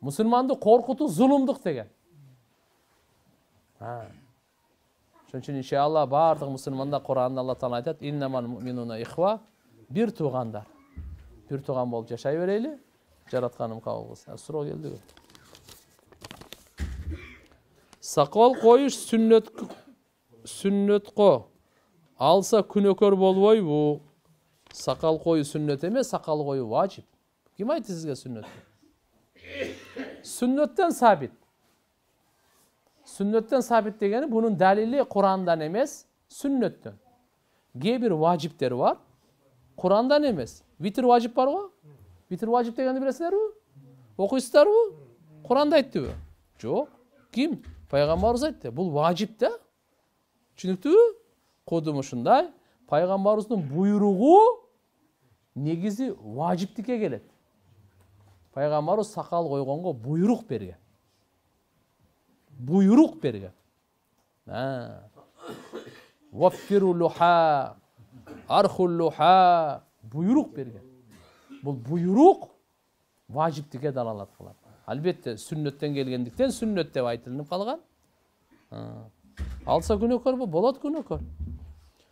Мусулманды коркутуу зулумдук деген. Ошон үчүн иншалла баардык мусулмандар Кур'анда Алла Таала айтат: "Иннамал муъминуна ихва", бир туугандар. Бир тууган болуп жашай берели. Жаратканым кабыл кылсын. Суроо келди. Сакал коюш сүннөткө алса күнөкөр болбойбу? Сакал коюу сүннөт эмес, сакал коюу важип. Ким айтты сизге сүннөт? Сүннөттөн сабит. Сүннөттөн сабит дегени бунун далили Курандан эмес, сүннөттөн. Кээ бир важиптер бар, Курандан эмес. Витр важип барбы? Витр важип дегенди билесиңерби? Окуйсуздарбы? Куранда айттыбы? Жок. Ким? Пайгамбарыбыз айтты. Бул важип да. Түшүнүктүүбү? Кодум ушундай. Пайгамбарыбыздын буйругу негизи важиптикке келет. Пайгамбарыбыз сакал койгонго буйрук берген. Буйрук берген. Ваффиру луха, архул луха, буйрук берген. Бул буйрук важиптикке далалат кылат. Албетте сүннөттөн келгендиктен сүннөт деп айтылып калган. Алса күнөкөр болот күнөкөр.